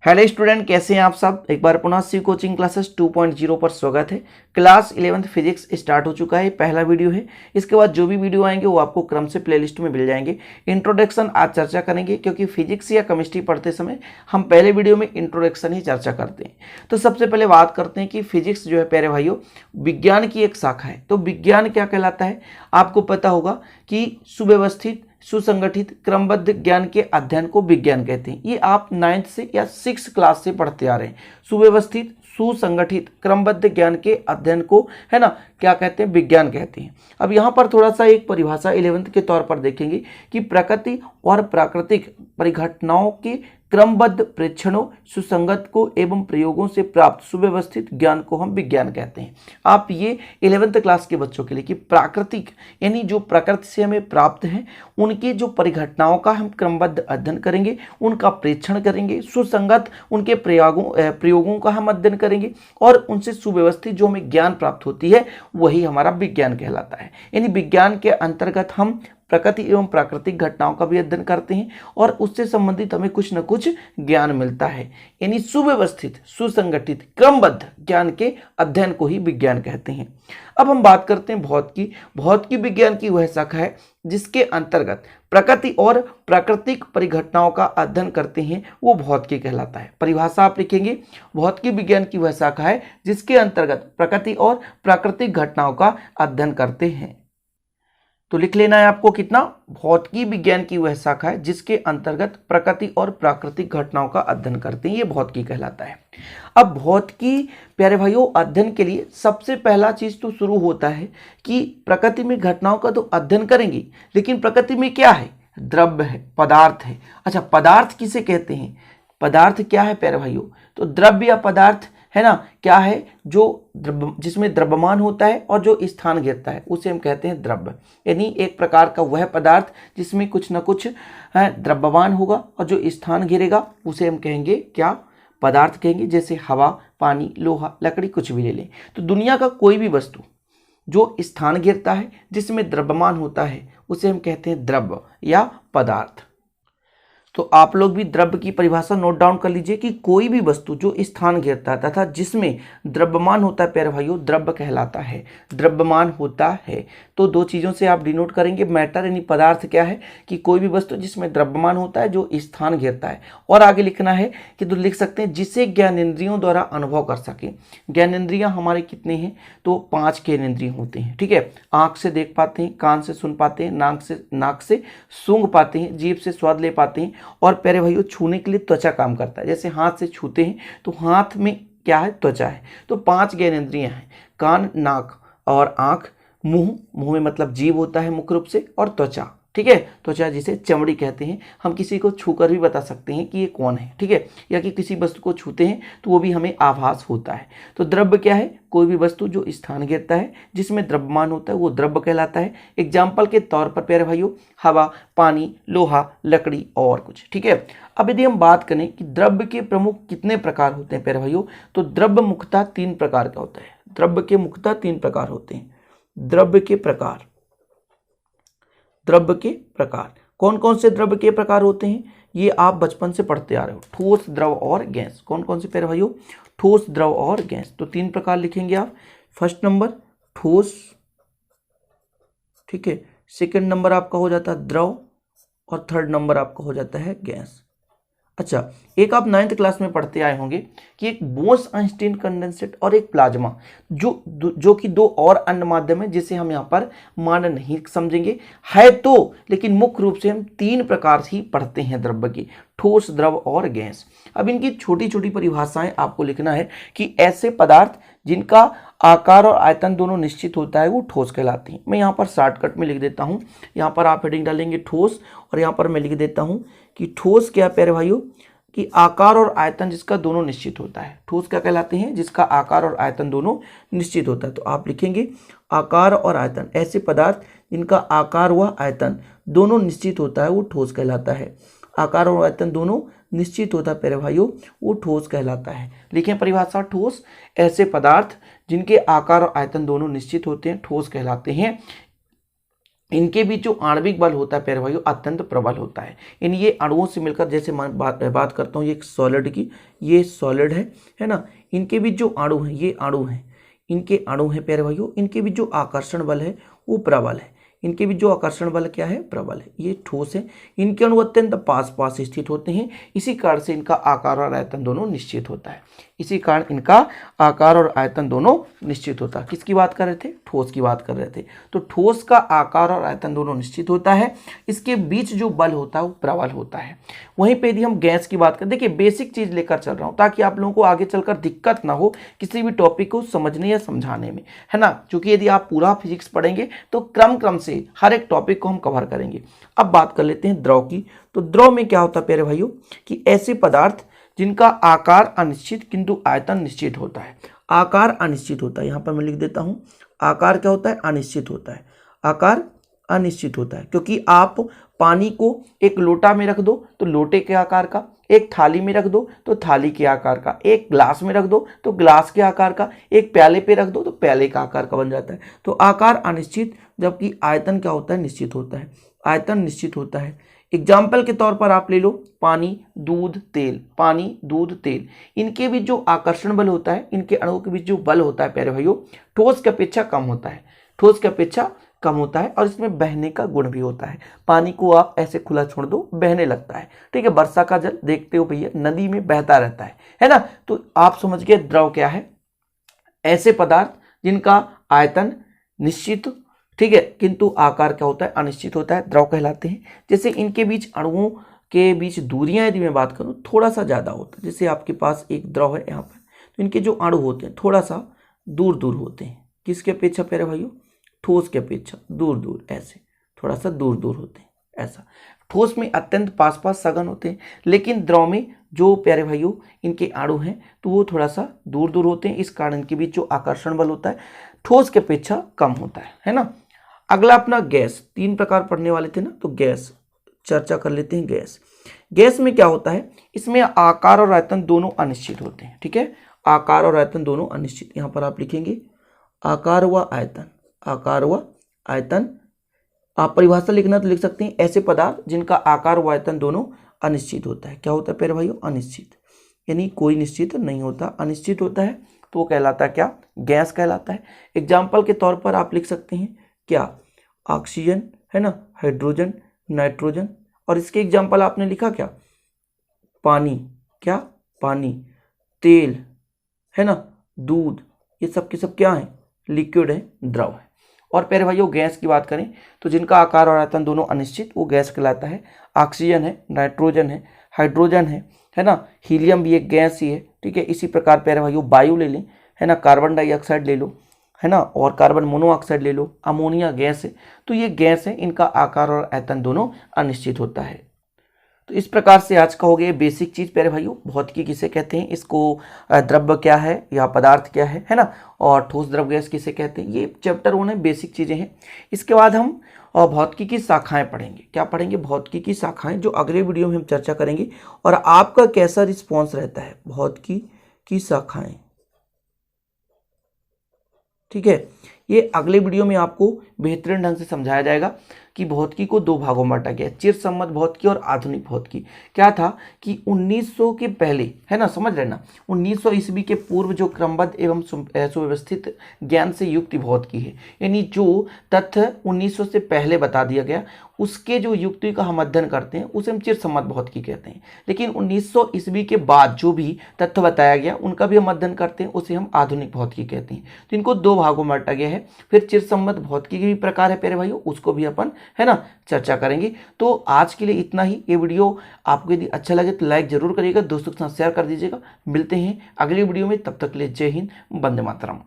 Hello student, कैसे हैं आप सब। एक बार पुनः सी कोचिंग क्लासेस 2.0 पर स्वागत है। क्लास 11th फिजिक्स स्टार्ट हो चुका है, पहला वीडियो है। इसके बाद जो भी वीडियो आएंगे वो आपको क्रम से प्लेलिस्ट में मिल जाएंगे। इंट्रोडक्शन आज चर्चा करेंगे, क्योंकि फिजिक्स या केमिस्ट्री पढ़ते समय हम पहले वीडियो में इंट्रोडक्शन ही चर्चा करते हैं। तो सबसे पहले बात करते हैं कि फिजिक्स जो है प्यारे भाइयों विज्ञान की एक शाखा है। तो विज्ञान क्या कहलाता है, आपको पता होगा कि सुव्यवस्थित, सुसंगठित, क्रमबद्ध ज्ञान के अध्ययन को विज्ञान कहते हैं। ये आप 9th से या 6th क्लास से पढ़ते आ रहे हैं। सुव्यवस्थित, सुसंगठित, क्रमबद्ध ज्ञान के अध्ययन को है ना क्या कहते हैं, विज्ञान कहते हैं। अब यहाँ पर थोड़ा सा एक परिभाषा 11th के तौर पर देखेंगे कि प्रकृति और प्राकृतिक परिघटनाओं के क्रमबद्ध प्रेक्षणों, सुसंगत को एवं प्रयोगों से प्राप्त सुव्यवस्थित ज्ञान को हम विज्ञान कहते हैं। आप ये 11th क्लास के बच्चों के लिए कि प्राकृतिक यानी जो प्रकृति से हमें प्राप्त है उनकी जो परिघटनाओं का हम क्रमबद्ध अध्ययन करेंगे, उनका प्रेक्षण करेंगे, सुसंगत उनके प्रयोगों का हम अध्ययन करेंगे और उनसे सुव्यवस्थित जो हमें ज्ञान प्राप्त होती है वही हमारा विज्ञान कहलाता है। यानी विज्ञान के अंतर्गत हम प्रकृति एवं प्राकृतिक घटनाओं का भी अध्ययन करते हैं और उससे संबंधित हमें कुछ न कुछ ज्ञान मिलता है। यानी सुव्यवस्थित, सुसंगठित, क्रमबद्ध ज्ञान के अध्ययन को ही विज्ञान कहते हैं। अब हम बात करते हैं भौतिकी। भौतिकी विज्ञान की वह शाखा है जिसके अंतर्गत प्रकृति और प्राकृतिक परिघटनाओं का अध्ययन करते हैं, वो भौतिकी कहलाता है। परिभाषा आप लिखेंगे, भौतिकी विज्ञान की वह शाखा है जिसके अंतर्गत प्रकृति और प्राकृतिक घटनाओं का अध्ययन करते हैं। तो लिख लेना है आपको कितना, भौतिकी विज्ञान की वह शाखा है जिसके अंतर्गत प्रकृति और प्राकृतिक घटनाओं का अध्ययन करते हैं, ये भौतिकी कहलाता है। अब भौतिकी प्यारे भाइयों अध्ययन के लिए सबसे पहला चीज तो शुरू होता है कि प्रकृति में घटनाओं का तो अध्ययन करेंगे, लेकिन प्रकृति में क्या है, द्रव्य है, पदार्थ है। अच्छा, पदार्थ किसे कहते हैं, पदार्थ क्या है प्यारे भाइयों, तो द्रव्य या पदार्थ है ना, क्या है, जो जिसमें द्रव्यमान होता है और जो स्थान घेरता है उसे हम कहते हैं द्रव्य। यानी एक प्रकार का वह पदार्थ जिसमें कुछ न कुछ द्रव्यमान होगा और जो स्थान घेरेगा उसे हम कहेंगे क्या, पदार्थ कहेंगे। जैसे हवा, पानी, लोहा, लकड़ी, कुछ भी ले लें। तो दुनिया का कोई भी वस्तु जो स्थान घेरता है, जिसमें द्रव्यमान होता है, उसे हम कहते हैं द्रव्य या पदार्थ। तो आप लोग भी द्रव्य की परिभाषा नोट डाउन कर लीजिए कि कोई भी वस्तु जो स्थान घेरता है तथा जिसमें द्रव्यमान होता है प्यारे भाइयों, द्रव्य कहलाता है, द्रव्यमान होता है। तो दो चीज़ों से आप डिनोट करेंगे, मैटर यानी पदार्थ क्या है कि कोई भी वस्तु जिसमें द्रव्यमान होता है, जो स्थान घेरता है। और आगे लिखना है कि तो लिख सकते हैं जिसे ज्ञानेंद्रियों द्वारा अनुभव कर सके। ज्ञानेंद्रियां हमारे कितने हैं, तो 5 ज्ञानेंद्रिय होते हैं, ठीक है। आंख से देख पाते हैं, कान से सुन पाते हैं, नाक से सूंघ पाते हैं, जीभ से स्वाद ले पाते हैं और प्यारे भाइयों छूने के लिए त्वचा काम करता है। जैसे हाथ से छूते हैं तो हाथ में क्या है, त्वचा है। तो 5 ज्ञानेंद्रियां हैं, कान, नाक और आंख, मुंह में मतलब जीभ होता है मुख्य रूप से, और त्वचा, ठीक है। त्वचा जिसे चमड़ी कहते हैं। हम किसी को छूकर भी बता सकते हैं कि ये कौन है, ठीक है, या कि किसी वस्तु को छूते हैं तो वो भी हमें आभास होता है। तो द्रव्य क्या है, कोई भी वस्तु जो स्थान घेरता है, जिसमें द्रव्यमान होता है, वो द्रव्य कहलाता है। एग्जाम्पल के तौर पर प्यारे भाइयों हवा, पानी, लोहा, लकड़ी और कुछ, ठीक है। अब यदि हम बात करें कि द्रव्य के प्रमुख कितने प्रकार होते हैं प्यारे भाइयों, तो द्रव्य मुख्यतः 3 प्रकार का होता है। द्रव्य के मुख्यतः 3 प्रकार होते हैं। द्रव्य के प्रकार, द्रव्य के प्रकार कौन कौन से द्रव्य के प्रकार होते हैं, ये आप बचपन से पढ़ते आ रहे हो। ठोस, द्रव और गैस। कौन कौन से प्यारे भाइयों, ठोस, द्रव और गैस। तो 3 प्रकार लिखेंगे आप। फर्स्ट नंबर ठोस, ठीक है। सेकंड नंबर आपका हो जाता है द्रव और थर्ड नंबर आपका हो जाता है गैस। अच्छा, एक आप 9th क्लास में पढ़ते आए होंगे कि एक बोस-आइंस्टीन कंडेंसेट और एक प्लाज्मा, जो कि 2 और अन्य माध्यम है जिसे हम यहाँ पर मान नहीं समझेंगे है तो, लेकिन मुख्य रूप से हम 3 प्रकार ही पढ़ते हैं द्रव्य की, ठोस, द्रव और गैस। अब इनकी छोटी छोटी परिभाषाएं आपको लिखना है कि ऐसे पदार्थ जिनका आकार और आयतन दोनों निश्चित होता है वो ठोस कहलाते हैं। मैं यहाँ पर शॉर्टकट में लिख देता हूँ, यहाँ पर आप हेडिंग डालेंगे ठोस और यहाँ पर मैं लिख देता हूँ कि ठोस क्या प्यारे भाइयों, कि आकार और आयतन जिसका दोनों निश्चित होता है। ठोस क्या कहलाते हैं, जिसका आकार और आयतन दोनों निश्चित होता है। तो आप लिखेंगे आकार और आयतन, ऐसे पदार्थ जिनका आकार व आयतन दोनों निश्चित होता है वो ठोस कहलाता है। आकार और आयतन दोनों निश्चित होता है प्यारे भाइयों, वो ठोस कहलाता है। लिखें परिभाषा ठोस, ऐसे पदार्थ जिनके आकार और आयतन दोनों निश्चित होते हैं ठोस कहलाते हैं। इनके बीच जो आणविक बल होता है प्यारे भाइयों अत्यंत प्रबल होता है। इन ये अणुओं से मिलकर, जैसे मैं बात करता हूँ ये सॉलिड की, ये सॉलिड है ना, इनके बीच जो अणु हैं, ये अणु हैं, इनके अणु हैं प्यारे भाइयों, इनके बीच जो आकर्षण बल है वो प्रबल है। इनके बीच जो आकर्षण बल क्या है, प्रबल है। ये ठोस है, इनके अणु अत्यंत पास पास स्थित होते हैं, इसी कारण से इनका आकार और आयतन दोनों निश्चित होता है। इसी कारण इनका आकार और आयतन दोनों निश्चित होता है। किसकी बात कर रहे थे, ठोस की बात कर रहे थे। तो ठोस का आकार और आयतन दोनों निश्चित होता है, इसके बीच जो बल होता है वो प्रबल होता है। वहीं पे यदि हम गैस की बात करें, देखिए बेसिक चीज लेकर चल रहा हूं ताकि आप लोगों को आगे चलकर दिक्कत ना हो किसी भी टॉपिक को समझने या समझाने में, है ना। क्योंकि यदि आप पूरा फिजिक्स पढ़ेंगे तो क्रम से हर एक टॉपिक को हम कवर करेंगे। अब बात कर लेते हैं द्रव की। तो द्रव में क्या होता है प्यारे भाइयों कि ऐसे पदार्थ जिनका आकार अनिश्चित किंतु आयतन निश्चित होता है। आकार अनिश्चित होता है, यहां पर मैं लिख देता हूं, आकार क्या होता है, अनिश्चित होता है। आकार अनिश्चित होता है क्योंकि आप पानी को एक लोटा में रख दो तो लोटे के आकार का, एक थाली में रख दो तो थाली के आकार का, एक ग्लास में रख दो तो ग्लास के आकार का, एक प्याले पे रख दो तो प्याले का आकार का बन जाता है। तो आकार अनिश्चित, जबकि आयतन क्या होता है, निश्चित होता है। आयतन निश्चित होता है। एग्जाम्पल के तौर पर आप ले लो पानी, दूध, तेल। पानी, दूध, तेल, इनके बीच जो आकर्षण बल होता है, इनके अणुओं के बीच जो बल होता है प्यारे भाइयों, ठोस की अपेक्षा कम होता है। ठोस की अपेक्षा कम होता है और इसमें बहने का गुण भी होता है। पानी को आप ऐसे खुला छोड़ दो, बहने लगता है, ठीक है। वर्षा का जल देखते हो भैया, नदी में बहता रहता है ना। तो आप समझ गए द्रव क्या है, ऐसे पदार्थ जिनका आयतन निश्चित, ठीक है, किंतु आकार क्या होता है, अनिश्चित होता है, द्रव कहलाते हैं। जैसे इनके बीच अणुओं के बीच दूरियां यदि मैं बात करूं थोड़ा सा ज्यादा होता है। जैसे आपके पास एक द्रव है यहाँ पर, तो इनके जो अणु होते हैं थोड़ा सा दूर दूर होते हैं। किसके अपेक्षा प्यारे भाइयों, ठोस के अपेक्षा दूर दूर, ऐसे थोड़ा सा दूर दूर होते हैं ऐसा। ठोस में अत्यंत पास पास सघन होते हैं, लेकिन द्रव में जो प्यारे भाइयों इनके अणु हैं तो वो थोड़ा सा दूर दूर होते हैं। इस कारण इनके बीच जो आकर्षण बल होता है ठोस के अपेक्षा कम होता है ना। अगला अपना गैस, 3 प्रकार पढ़ने वाले थे ना, तो गैस चर्चा कर लेते हैं। गैस, गैस में क्या होता है, इसमें आकार और आयतन दोनों अनिश्चित होते हैं, ठीक है। आकार और आयतन दोनों अनिश्चित, यहां पर आप लिखेंगे आकार व आयतन। आकार व आयतन, आप परिभाषा लिखना तो लिख सकते हैं, ऐसे पदार्थ जिनका आकार व आयतन दोनों अनिश्चित होता है। क्या होता है प्यारे भाइयों, अनिश्चित, यानी कोई निश्चित नहीं होता, अनिश्चित होता है, तो वो कहलाता है क्या, गैस कहलाता है। एग्जाम्पल के तौर पर आप लिख सकते हैं क्या, ऑक्सीजन, है ना, हाइड्रोजन, नाइट्रोजन। और इसके एग्जाम्पल आपने लिखा क्या, पानी, क्या, पानी, तेल, है ना, दूध, ये सब के सब क्या है, लिक्विड है, द्रव है। और प्यारे भाइयों गैस की बात करें तो जिनका आकार और आयतन दोनों अनिश्चित, वो गैस कहलाता है। ऑक्सीजन है, नाइट्रोजन है, हाइड्रोजन है ना, हीलियम भी एक गैस ही है, ठीक है। इसी प्रकार प्यारे भाइयों वायु ले लें, है ना, कार्बन डाइऑक्साइड ले लो, है ना, और कार्बन मोनोऑक्साइड ले लो, अमोनिया गैस है। तो ये गैस है, इनका आकार और आयतन दोनों अनिश्चित होता है। तो इस प्रकार से आज का हो गया बेसिक चीज प्यारे भाइयों, भौतिकी किसे कहते हैं, इसको द्रव्य क्या है या पदार्थ क्या है ना, और ठोस द्रव गैस किसे कहते हैं, ये चैप्टर 1 है, बेसिक चीजें हैं। इसके बाद हम भौतिकी की शाखाएं पढ़ेंगे। क्या पढ़ेंगे, भौतिकी की शाखाएं, जो अगले वीडियो में हम चर्चा करेंगे। और आपका कैसा रिस्पॉन्स रहता है, भौतिकी की शाखाएं, ठीक है। ये अगले वीडियो में आपको बेहतरीन ढंग से समझाया जाएगा कि भौतिकी को 2 भागों में बांटा गया, चिरसम्मत भौतिकी और आधुनिक भौतिकी। क्या था कि 1900 के पहले, है ना, समझ लेना, 1900 ईस्वी के पूर्व जो क्रमबद्ध एवं सुव्यवस्थित ज्ञान से युक्त भौतिकी है, यानी जो तथ्य 1900 से पहले बता दिया गया उसके जो युक्ति का हम अध्ययन करते हैं उसे हम चिरसम्मत भौतिकी कहते हैं। लेकिन 1900 ईस्वी के बाद जो भी तथ्य बताया गया उनका भी हम अध्ययन करते हैं, उसे हम आधुनिक भौतिकी कहते हैं। तो इनको 2 भागों में बांटा गया है। फिर चिरसम्मत भौतिकी के भी प्रकार है प्यारे भाइयों, उसको भी अपन, है ना, चर्चा करेंगे। तो आज के लिए इतना ही। ये वीडियो आपको यदि अच्छा लगे तो लाइक जरूर करिएगा, दोस्तों के साथ शेयर कर दीजिएगा। मिलते हैं अगली वीडियो में, तब तक के लिए जय हिंद, वंदे मातरम।